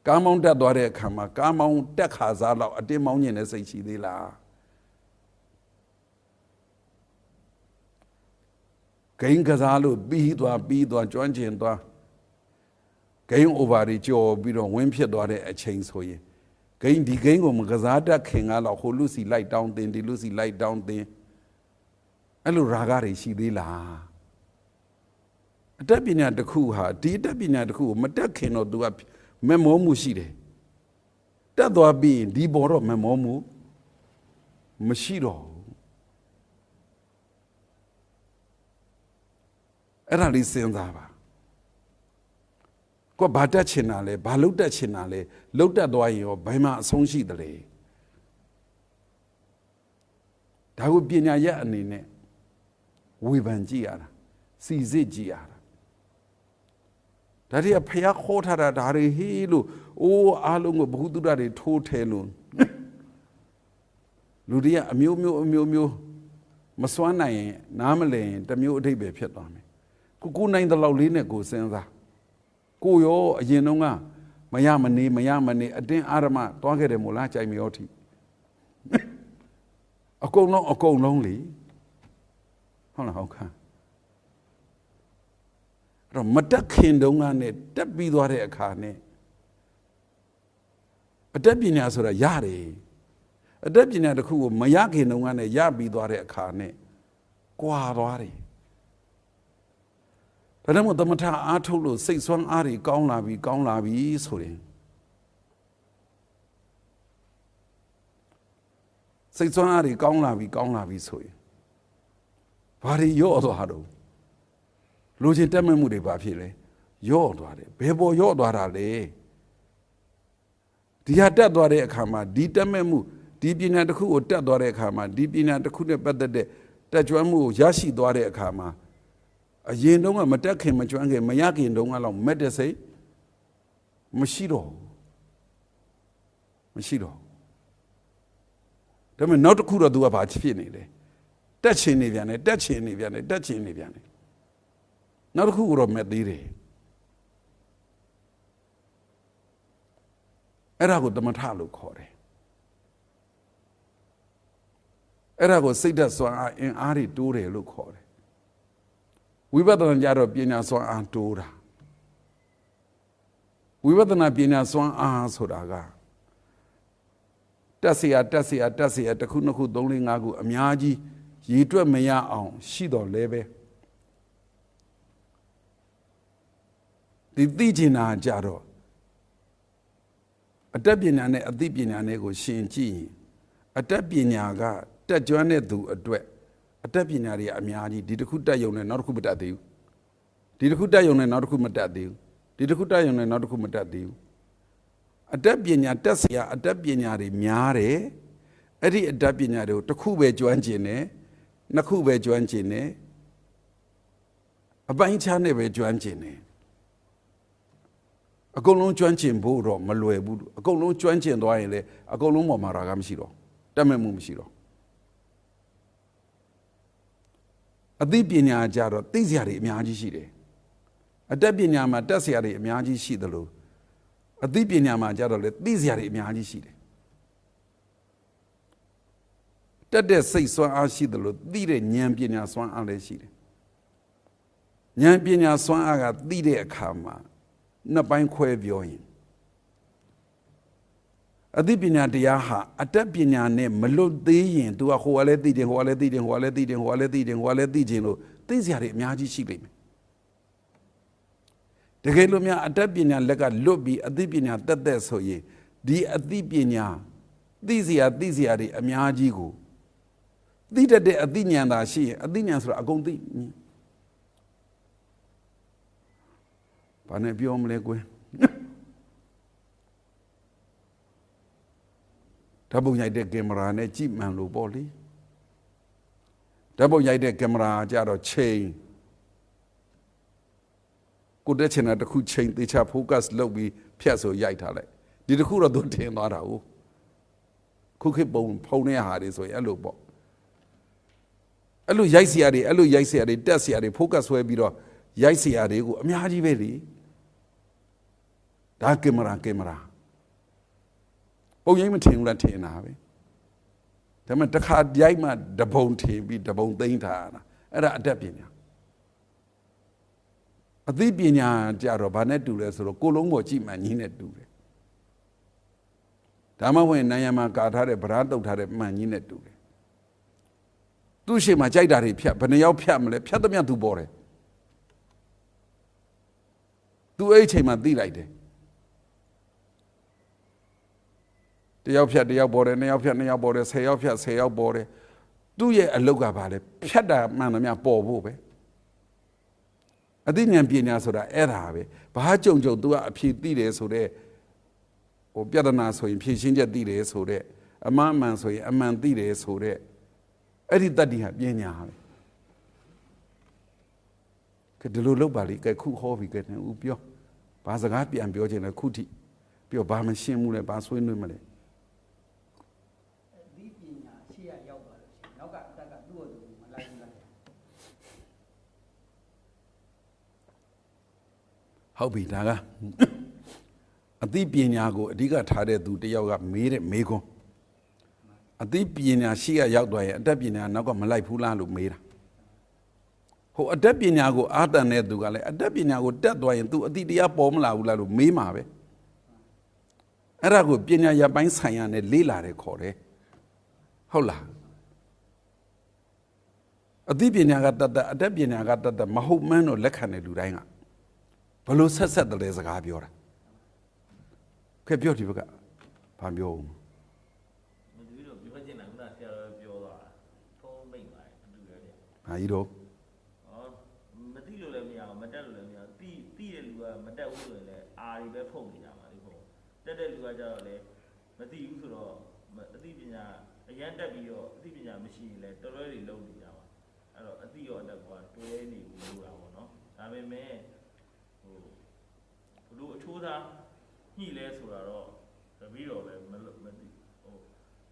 ကားမောင်းတက်သွားတဲ့အခါမှာကားမောင်းတက်ခါစားလောက်အတင်းမောင်းညင်တဲ့စိတ်ရှိသေးလားဂိမ်းကစားလို့ပြီးသွားကျွမ်းကျင်သွားဂိမ်း over တွေကြော်ပြီးတော့ဝင်းဖြစ်သွားတဲ့အချိန်ဆိုရင်ဂိမ်းကိုမကစားတတ်ခင်ကတော့ဟိုလူစီလိုက်တောင်းတင်ဒီလူစီလိုက်တောင်းတင်အဲ့လိုရာဂတွေရှိသေးလားအတတ်ပညာတစ်ခုဟာဒီအတတ်ပညာတစ်ခုကိုမတက်ခင်တော့ तू ကမမောမှုရှိတယ်တက်သွားပြီးဒီဘောတော့မမောမှုမရှိတော့အဲ့ဒါလေးစဉ်းစားပါကိုဘာတက်ချင်တာလဲဘာလုတ်တက်ချင်တာလဲလုတ်တက်သွားရင်ရောဘယ်မှာအဆုံးရှိတယ်လဲဒါကိုပညာရက်အနေနဲ့ဝေဖန်ကြည့်ရတာစီစစ်ကြည့်ရတာဒါတွေကဖျားခေါ်ထားတာဒါတွေဟေးလို့အိုးအားလုံးကိုဘ ഹു တုဒ္ဒတွေထိုးထဲလို့လူတွေကအမျိုးမစွမ်းနိုင်ရင်နားမလည်ရင်တစ်မျိုးအဓိပ္ပာယ်ဖြစ်သွားမယ်ကိုနိုင်တဲ့လောက်လေးနဲ့ကိုစဉ်းစားကိုရောအရင်တုန်းကမရမနေအတင်းအာရမသွားခဲ့တယ်မို့လားကြိုက်မရောထိအကုန်လုံးလေဟုတ်လားဟုတ်ခါအဲ့တော့မတက်ခင်တုန်းကနဲ့တက်ပြီးသွားတဲ့အခါနဲ့အတတ်ပညာဆိုတာရတယ်အတတ်ပညာတစ်ခုကိုမရခင်တုန်းကနဲ့ရပြီးသွားတဲ့အခါနဲ့ကွာသွားတယ်ဒါကြောင့်သမထအားထုတ်လို့စိတ်ဆွမ်းအားတွေကောင်းလာပြီဆိုရင်စိတ်ဆွမ်းအားတွေကောင်းလာပြီဆိုရင်ဘာတွေရော့သွားတော့လူချင်းတက်မဲ့မှုတွေဘာဖြစ်လဲရော့သွားတယ်ဘယ်ပေါ်ရော့သွားတာလဲဒီဟာတက်သွားတဲ့အခါမှာဒီတက်မဲ့မှုဒီပညာတစ်ခုကိုတက်သွားတဲ့အခါမှာဒီပညာတစ်ခုနဲ့ပတ်သက်တဲ့တက်ကြွမှုကိုရရှိသွားတဲ့အခါမှာအရင်တုန်းကမတက်ခင်မကျွမ်းခင်မရခင်တုန်းကတော့မက်တဲ့စိတ်မရှိတော့ဒါပေမဲ့နောက်တစ်ခုတော့သူကဘာဖြစ်နေလဲတက်ချင်နေပြန်တယ်နောက်တစ်ခုကတော့မက်သေးတယ်အဲ့ဒါကိုသမထလို့ခေါ်တယ်အဲ့ဒါကိုစိတ်ဓာတ်စွမ်းအားအင်အားတွေတိုးတယ်လို့ခေါ်တယ်ဝိပဿနာကြတော့ပညာစွမ်းအားတိုးတာဝိပဿနာပညာစွမ်းအားဆိုတာကတက်เสียတစ်ခုနှစ်ခုသုံးလေးငါးခုအများကြီးရည်တွက်မရအောင်ရှိတော်လဲပဲဒီသိကျင်တာကြတော့အတတ်ပညာနဲ့အသိပညာနဲ့ကိုရှင်ကြည့်ရင်အတတ်ပညာကတက်ကြွတဲ့သူအတွက်အတတ်ပညာတွေအများကြီးဒီတစ်ခုတက်ယုံနဲ့နောက်တစ်ခုမတက်သေးဘူးဒီတစ်ခုတက်ယုံနဲ့နောက်တစ်ခုမတက်သေးဘူးဒီတစ်ခုတက်ယုံနဲ့နောက်တစ်ခုမတက်သေးဘူးအတတ်ပညာတက်เสียအတတ်ပညာတွေများတယ်အဲ့ဒီအတတ်ပညာတွေကိုတစ်ခုပဲကျွမ်းကျင်တယ်နှစ်ခုပဲကျွမ်းကျင်တယ်အပိုင်းခြားနဲ့ပဲကျွမ်းကျင်တယ်အကုန်လုံးကျွမ်းကျင်ဖို့တော့မလွယ်ဘူးအကုန်လုံးကျွမ်းကျင်သွားရင်လေအကုန်လုံးပေါ်မှာရာဂမရှိတော့တက်မဲ့မှုမရှိတော့အသိပညာကြတော့သိစရာတွေအများကြီးရှိတယ်အတတ်ပညာမှာတက်စရာတွေအများကြီးရှိသလိုအသိပညာမှာကြတော့လေသိစရာတွေအများကြီးရှိတယ်တက်တဲ့စိတ်စွမ်းအားရှိသလိုသိတဲ့ဉာဏ်ပညာစွမ်းအားလည်းရှိတယ်ဉာဏ်ပညာစွမ်းအားကသိတဲ့အခါမှာနှစ်ပိုင်းခွဲပြောရင်အသိပညာတရားဟာအတတ်ပညာနဲ့မလွတ်သေးရင် तू ကဟိုကလည်းသိတယ်ဟိုကလည်းသိတယ်လို့သိစရာတွေအများကြီးရှိလိမ့်မယ်တကယ်လို့များအတတ်ပညာလက်ကလွတ်ပြီးအသိပညာတက်ဆိုရင်ဒီအသိပညာသိစရာတွေအများကြီးကိုသိတတ်တဲ့အသိဉာဏ်သာရှိရင်အသိဉာဏ်ဆိုတာအကုန်သိဘာနဲ့ပြောမလဲကွယ်ဓာတ်ပုံရိုက်တဲ့ကင်မရာနဲ့ကြည့်မှန်လို့ပေါ့လေဓာတ်ပုံရိုက်တဲ့ကင်မရာကြတော့ချိန်ကိုတက်ချင်တာတစ်ခုချိန်သေချာ focus လုပ်ပြီးဖြတ်ဆိုရိုက်ထားလိုက်ဒီတစ်ခုတော့သူထင်သွားတာဟုတ်ခုခေတ်ပုံဖုံးတဲ့ဟာတွေဆိုရင်အဲ့လိုပေါ့အဲ့လိုရိုက်เสียတွေတက်เสียတွေ focus ဆွဲပြီးတော့ရိုက်เสียတွေကိုအများကြီးပဲလေဒါကင်မရာ ပုံရိပ်မထင်ဘူးလားထင်တာပဲဒါပေမဲ့တစ်ခါရိုက်မှတပုံထင်ပြီးတပုံသိမ့်ထားတာအဲ့ဒါအတတ်ပညာအသိပညာကြတော့ဘာနဲ့တူလဲဆိုတော့ကိုလုံးပေါ်ကြည့်မှညီနဲ့တူတယ်ဒါမှဝင်နိုင်ရမှာကာထားတဲ့ဗရာတုတ်ထားတဲ့မှန်ကြီးနဲ့တူတယ်သူ့ရှိမှကြိုက်တာတွေဖြတ်ဘယ်နှယောက်ဖြတ်မလဲဖြတ်သမျှသူပေါ်တယ်သူအဲ့အချိန်မှသိလိုက်တယ်တယောက်ဖြတ်တယောက်ပေါ်တယ်နှစ်ယောက်ဖြတ်နှစ်ယောက်ပေါ်တယ်10ယောက်ဖြတ်10ယောက်ပေါ်တယ်သူ့ရဲ့အလုတ်ကဘာလဲဖြတ်တာမှန်သမျှပေါ်ဖို့ပဲအသိဉာဏ်ပညာဆိုတာအဲ့ဒါပဲဘာကြုံကြုံ तू ကအဖြေသိတယ်ဆိုတော့ဟိုပြဿနာဆိုရင်ဖြေရှင်းချက်သိတယ်ဆိုတော့အမှန်မှန်ဆိုရင်အမှန်သိတယ်ဆိုတော့အဲ့ဒီတတ္တိဟာပညာပဲကဲဒီလိုလုပ်ပါလိကဲခုဟောပြီကဲဦးပြောဘာစကားပြန်ပြောခြင်းလဲခုထိပြောဘာမရှင်းဘူးလဲဘာဆွေးနွေးမလဲဒီပညာရှေ့ရောက်သွားလို့ရှိရင်နောက်ကအတက်ကသူ့အတူမလိုက်ဘူးလားဟုတ်ပြီဒါကအသိပညာကိုအဓိကထားတဲ့သူတယောက်ကမေးတဲ့မေးခွန်းအသိပညာရှေ့ရောက်သွားရင်အတတ်ပညာနောက်ကမလိုက်ဘူးလားလို့မေးတာဟိုအတတ်ပညာကိုအားတန်တဲ့သူကလည်းအတတ်ပညာကိုတက်သွားရင် तू အတိတရားပေါ်မလာဘူးလားလို့မေးမှာပဲအဲ့ဒါကိုပညာရပိုင်းဆိုင်ရာနဲ့လေးလာတယ်ခေါ်တယ်ဟုတ်လားအသိပညာကတတ်အတတ်ပညာကတတ်မဟုတ်မှန်းတော့လက်ခံတဲ့လူတိုင်းကဘလို့ဆက်ဆက်တယ်စကားပြောတာခဲပြောဒီဘက်ကဘာပြောဦးမတူတော့ပြောချင်တာခုနဆရာတော်ပြောသွားတာထုံးမိတ်ပါတယ်အတူရတယ်ဟာကြီးတော့မသိလို့လည်းမရအောင်မတက်လို့လည်းမရအောင်သိတဲ့လူကမတက်ဘူးဆိုရင်လည်းအာတွေပဲဖုတ်နေကြပါလိမ့်ပေါ့တက်တဲ့လူကကြတော့လည်းမသိဘူးဆိုတော့အသိပညာအရန်တက်ပြီးတော့အသိပညာမရှိရင်လည်းတော်တော်လေးလုံးနေကြပါအဲ့တော့အသိရောအတတ်ကတွဲနေဘူးလို့တာပေါ့နော်ဒါပေမဲ့ဟိုဘလို့အချိုးသားညှိလဲဆိုတာတော့တပည့်တော်ပဲ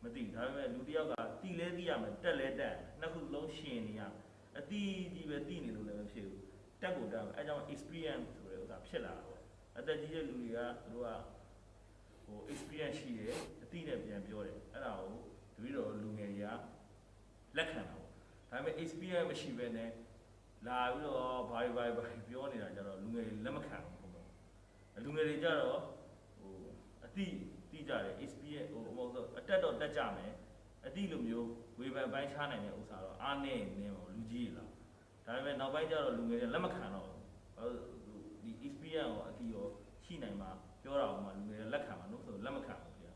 မသိဒါပေမဲ့လူတယောက်ကတီလဲသိရမယ်တက်လဲတက်နှစ်ခုလုံးရှင်နေရအတီးကြီးပဲတီးနေလို့လည်းမဖြစ်ဘူးတက်ကိုတက်အဲကြောင့် experience ဆိုတဲ့ဥစ္စာဖြစ်လာတာပေါ့အသက်ကြီးတဲ့လူတွေကသူတို့ကဟို experience ရှိတယ်အတီးနဲ့ပြန်ပြောတယ်အဲ့ဒါကိုတပည့်တော်လူငယ်တွေကလက်ခံတာပေါ့ဒါပေမဲ့ experience မရှိဘဲနဲ့လာပြီးတော့ဘာပြောနေတာကြတော့လူငယ်တွေလက်မခံဘူးပေါ့လူငယ်တွေကြတော့ဟိုအတီးတီးကြတယ် experience ဟိုမဟုတ်တော့အတက်တော့တက်ကြမယ်အတိလိုမျိုးဝေဖန်ပိုင်းခြားနိုင်တဲ့ဥစ္စာတော့အားနေနေပါလူကြီးလားဒါပေမဲ့နောက်ပိုင်းကျတော့လူငယ်တွေလက်မခံတော့ဘူးဒီ experience ကိုအတိရောရှိနိုင်မှာပြောတာမှလူငယ်တွေလက်ခံမှာလို့ဆိုလက်မခံဘူးကြာ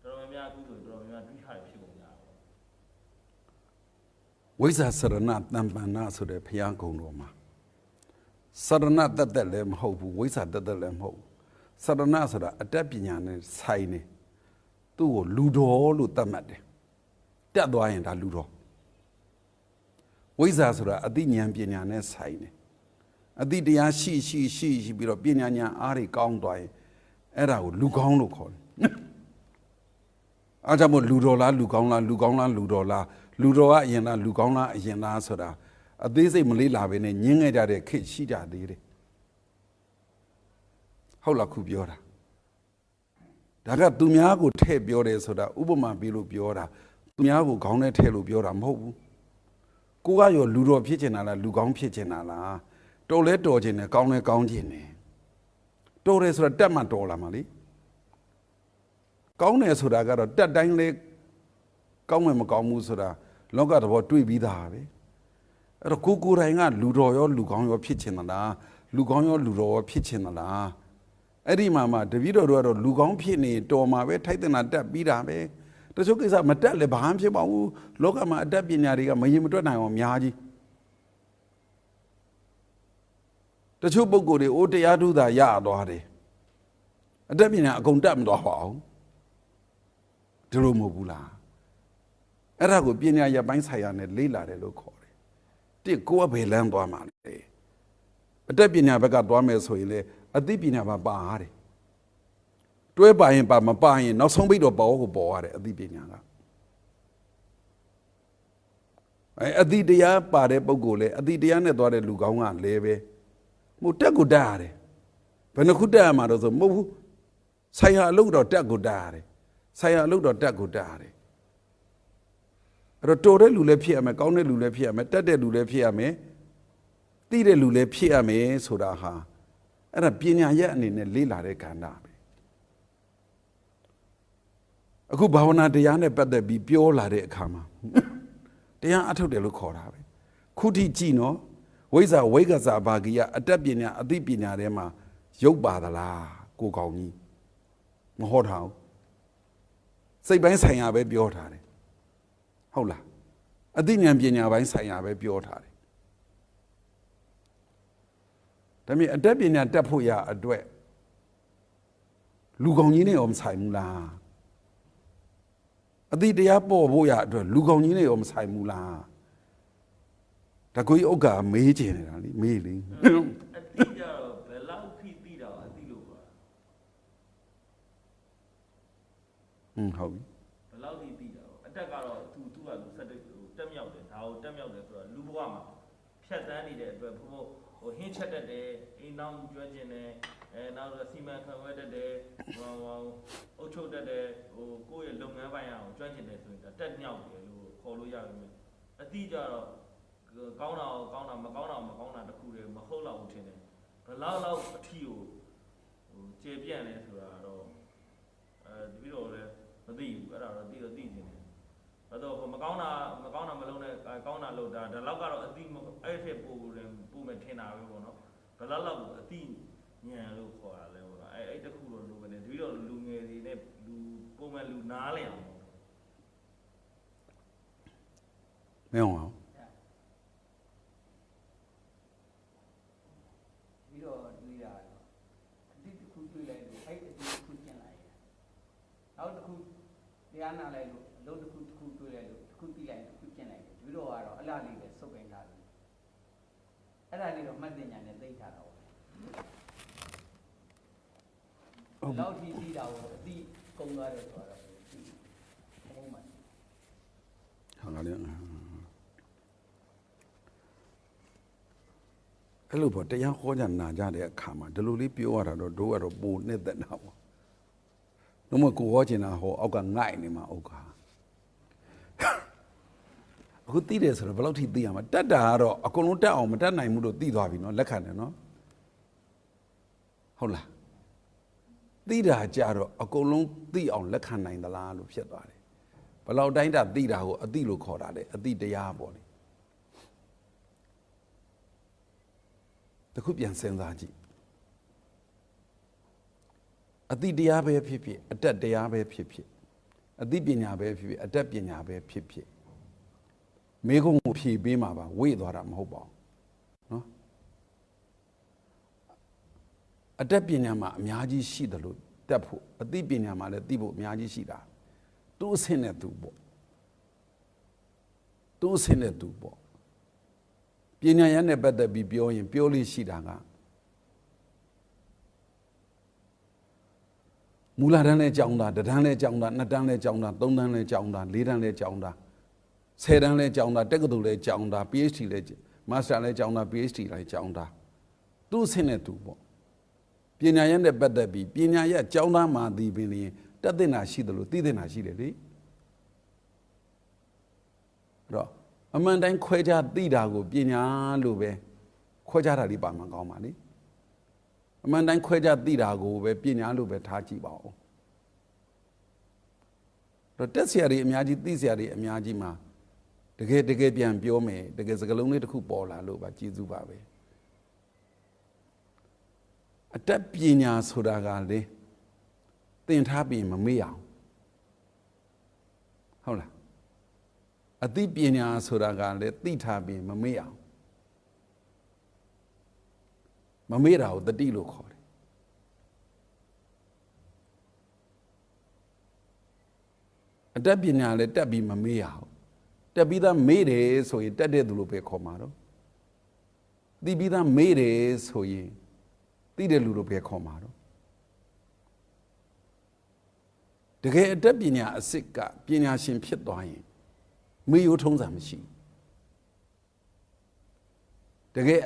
တော်တော်များများအခုဆိုတော်တော်များများတွေးထားရဖြစ်ကုန်ကြတော့ဝိဇ္ဇာစရဏတမ္ပန္နဆိုတဲ့ဘုရားကုံတော်မှာစရဏတက်လည်းမဟုတ်ဘူးဝိဇ္ဇာတက်လည်းမဟုတ်ဘူးစရဏဆိုတာအတတ်ပညာနဲ့ဆိုင်နေသူ့ကိုလူတော်လို့သတ်မှတ်တယ်တက်သွားရင်ဒါလူတော်ဝိဇ္ဇာဆိုတာအသိဉာဏ်ပညာနဲ့ဆိုင်တယ်အသိတရားရှိပြီးတော့ပညာဉာဏ်အားတွေကောင်းသွားရင်အဲ့ဒါကိုလူကောင်းလို့ခေါ်တယ်အားကြောင့်မို့လူတော်လားလူကောင်းလားလူကောင်းလားလူတော်လားလူတော်ကအရင်လားလူကောင်းလားအရင်လားဆိုတာအသေးစိတ်မလေးလာပဲနဲ့ညင်းခဲ့ကြတဲ့ခေတ်ရှိကြသေးတယ်ဟုတ်လားခုပြောတာဒါကသူများကိုထည့်ပြောတယ်ဆိုတာဥပမာပေးလို့ပြောတာသူများကိုခေါင်းနဲ့ထည့်လို့ပြောတာမဟုတ်ဘူးကိုကရောလူတော်ဖြစ်ချင်တာလားလူကောင်းဖြစ်ချင်တာလားတော်လဲတော်ချင်တယ်ကောင်းလဲကောင်းချင်တယ်တော်တယ်ဆိုတာတက်မှတော်လာမှာလေကောင်းတယ်ဆိုတာကတော့တက်တိုင်းလေးကောင်းမယ်မကောင်းဘူးဆိုတာလောကသဘောတွေ့ပြီးသားပဲအဲ့တော့ကိုယ်တိုင်ကလူတော်ရောလူကောင်းရောဖြစ်ချင်သလားလူကောင်းရောလူတော်ရောဖြစ်ချင်သလားအဲ့ဒီမှာတပည့်တော်တို့ကတော့လူကောင်းဖြစ်နေတော်မှာပဲထိုက်တဲ့နာတက်ပြီးတာပဲတချို့ကိစ္စမတက်လည်းဘာမှဖြစ်ပါဘူးလောကမှာအတတ်ပညာတွေကမရင်မတွက်နိုင်အောင်အများကြီးတချို့ပုဂ္ဂိုလ်တွေအိုးတရားထုသာရသွားတယ်အတတ်ပညာအကုန်တက်မသွားပါဘူးဒီလိုမဟုတ်ဘူးလားအဲ့ဒါကိုပညာရပိုင်းဆိုင်ရာနဲ့လေ့လာတယ်လို့ခေါ်တယ်တစ်ကိုယ်ကဘယ်လမ်းသွားမှာလဲအတတ်ပညာဘက်ကသွားမယ်ဆိုရင်လေအသိပညာပါရတယ်တွဲပါရင်ပါမပါရင်နောက်ဆုံးပိတ်တော့ပေါ်ကိုပေါ်ရတယ်အသိပညာကအသိတရားပါတဲ့ပုဂ္ဂိုလ်လေအသိတရားနဲ့သွားတဲ့လူကောင်းကလည်းပဲဟိုတက်ကိုတက်ရတယ်ဘယ်နှခုတက်ရမှာတော့ဆိုမဟုတ်ဘူးဆိုင်ရာအလုပ်တော့တက်ကိုတက်ရတယ် ဆိုင်ရာလို့တော့တက်ကိုတက်ရတယ်အဲ့တော့တော်တဲ့လူလည်းဖြစ်ရမယ်ကောင်းတဲ့လူလည်းဖြစ်ရမယ်တက်တဲ့လူလည်းဖြစ်ရမယ်သိတဲ့လူလည်းဖြစ်ရမယ်ဆိုတာဟာအဲ့ဒါပညာရဲ့အနေနဲ့လေ့လာတဲ့ကဏ္ဍပဲအခုဘာဝနာတရားနဲ့ပတ်သက်ပြီးပြောလာတဲ့အခါမှာတရားအထုတ်တယ်လို့ခေါ်တာပဲခုထိကြည့်နော်ဝိဇ္ဇာဝိကဇာဘာဂိယအတ္တပညာအသိပညာထဲမှာရုပ်ပါသလားကိုကောင်းကြီးမဟောထားဘူးစိတ်ပိုင်းဆိုင်ရာပဲပြောထားတယ်ဟုတ်လားအသိဉာဏ်ပညာပိုင်းဆိုင်ရာပဲပြောထားတယ်ဒါပေမဲ့အတ္တပညာတက်ဖို့ရအတွက်လူကောင်းကြီးနဲ့ရောမဆိုင်ဘူးလားအတိတရားပေါ်ဖို့ရအတွက်လူကောင်းကြီးနဲ့ရောမဆိုင်ဘူးလားတကွေးဥက္ကာမေးကျင်နေတာလေမေးလေအတိကြတော့ဘယ်လောက်ဖိသိတာအတိလို့ပါဟုတ်ပြီဘယ်လောက်ထိသိတာအတက်ကတော့သူကဆက်တက်မြောက်တယ်ဒါကိုတက်မြောက်တယ်ဆိုတော့လူဘဝမှာဖြတ်တန်းနေတဲ့အတွက်ဘို့ဟိုဟင်းချက်တတ်တယ်အိမ်နောက်ကျွမ်းကျင်တယ်နောက်တော့စီမံခန့်ခွဲတတ်တယ်အုပ်ချုပ်တတ်တယ်ဟိုကိုယ့်ရဲ့လုပ်ငန်းပိုင်းအောင်ကျွမ်းကျင်တယ်ဆိုရင်တက်မြောက်တယ်လို့ခေါ်လို့ရတယ်အတိကြတော့ကောင်းတာကောင်းတာမကောင်းတာမကောင်းတာတခုတည်းမဟုတ်တော့ဘူးထင်တယ်ဘယ်လောက်အထီကိုဟိုကျေပြန့်လဲဆိုတာတော့ဒီလိုလဲမသိဘူးအဲ့ဒါတော့သိနေတယ်ဘာတော့မကောင်းတာမလုံးနဲ့ကောင်းတာလုပ်တာဒါလောက်ကတော့အတိအဲ့ထက်ပိုမယ်ထင်တာပဲပေါ့နော်ဘယ်လောက်ကိုအတိညံလို့ခေါ်တာလဲပေါ့နော်အဲ့တခုတော့လိုပဲလေဒီတော့လူငယ်တွေနဲ့လူပုံမှန်လူနားလည်အောင်မင်းအောင်ပြီးတော့တွေးတာအတိတစ်ခုတွေးလိုက်လို့အဲ့အတိတစ်ခုကျင်လိုက်ရနောက်တစ်ခုတရားနာလိုက်လို့အလုပ်တစ်ခုတွေးလိုက်လို့တစ်ခုပြီးလိုက်တစ်ခုကျင်လိုက်တယ်ပြီးတော့ကတော့အလားလေးပဲစုပ်ပင်ထားတယ်အဲ့ဒါလေးတော့မှတ်တင်ညာနဲ့သိထားတာပေါ့လောက်ထိပြီးတာကိုအတိကုံသွားတယ်ဆိုတော့ဘုံမှဟာငါလည်းအဲ့လိုပေါ့တရားဟောကြနာကြတဲ့အခါမှာဒီလိုလေးပြောရတာတော့တို့ကတော့ပိုနှစ်သက်တာပေါ့နှမကိုဟောချင်တာဟောအောက်ကငိုက်နေမှာအောက်ကအခုသိတယ်ဆိုတော့ဘယ်လောက်ထိသိရမှာတက်တာကတော့အကုန်လုံးတက်အောင်မတက်နိုင်ဘူးလို့သိသွားပြီနော်လက်ခံတယ်နော်ဟုတ်လားသိတာကြတော့အကုန်လုံးသိအောင်လက်ခံနိုင်သလားလို့ဖြစ်သွားတယ်ဘယ်လောက်တိုင်းတာသိတာကိုအသိလို့ခေါ်တာလေအသိတရားပေါ့လေတခုပြန်စဉ်းစားကြည့်အသိတရားပဲဖြစ်ဖြစ်အတတ်တရားပဲဖြစ်ဖြစ်အသိပညာပဲဖြစ်ဖြစ်အတတ်ပညာပဲဖြစ်ဖြစ်မိကုံကိုဖြည့်ပေးမှာပါဝေ့သွားတာမဟုတ်ပါဘူးနော်အတတ်ပညာမှာအများကြီးရှိတယ်လို့တက်ဖို့အသိပညာမှာလည်းသိဖို့အများကြီးရှိတာသူ့အဆင့်နဲ့သူပေါ့သူ့အဆင့်နဲ့သူပေါ့ပညာရနဲ့ပတ်သက်ပြီးပြောရင်ပြောလို့ရှိတာကမူလတန်းလဲကြောင်းတာတတန်းလဲကြောင်းတာနှစ်တန်းလဲကြောင်းတာသုံးတန်းလဲကြောင်းတာလေးတန်းလဲကြောင်းတာ10တန်းလဲကြောင်းတာတက္ကသိုလ်လဲကြောင်းတာ PhD လဲမာစတာလဲကြောင်းတာ PhD လဲကြောင်းတာသူ့အဆင့်နဲ့သူပေါ့ပညာရနဲ့ပတ်သက်ပြီးပညာရကြောင်းသားမှသိပင်ရင်တက်တဲ့နာရှိတယ်လို့သိတဲ့နာရှိတယ်လေအဲ့တော့အမှန်တိုင်းခွဲခြားသိတာကိုပညာလို့ပဲခွဲခြားတာဒီပါမှကောင်းပါလေအမှန်တိုင်းခွဲခြားသိတာကိုပဲပညာလို့ပဲထားကြည့်ပါဦးတော့တက်ဆရာတွေအများကြီးသိဆရာတွေအများကြီးမှာတကယ်ပြန်ပြောမယ်တကယ်စကားလုံးလေးတစ်ခုပေါ်လာလို့ပါကျေးဇူးပါပဲအတတ်ပညာဆိုတာကလေသင်ထားပြီးမမေ့အောင်ဟုတ်လားအသိပညာဆိုတာကလည်းသိထားပြီးမမေ့အောင်မမေ့တာကိုတတိလို့ခေါ်တယ်အတတ်ပညာလည်းတက်ပြီးမမေ့ရအောင်တက်ပြီးသားမေ့တယ်ဆိုရင်တက်တဲ့သူလို့ပဲခေါ်မှာတော့သိပြီးသားမေ့တယ်ဆိုရင်သိတဲ့လူလို့ပဲခေါ်မှာတော့တကယ်အတတ်ပညာအစစ်ကပညာရှင်ဖြစ်သွားရင်မေ့ရိုးထုံးစံမရှိတကယ်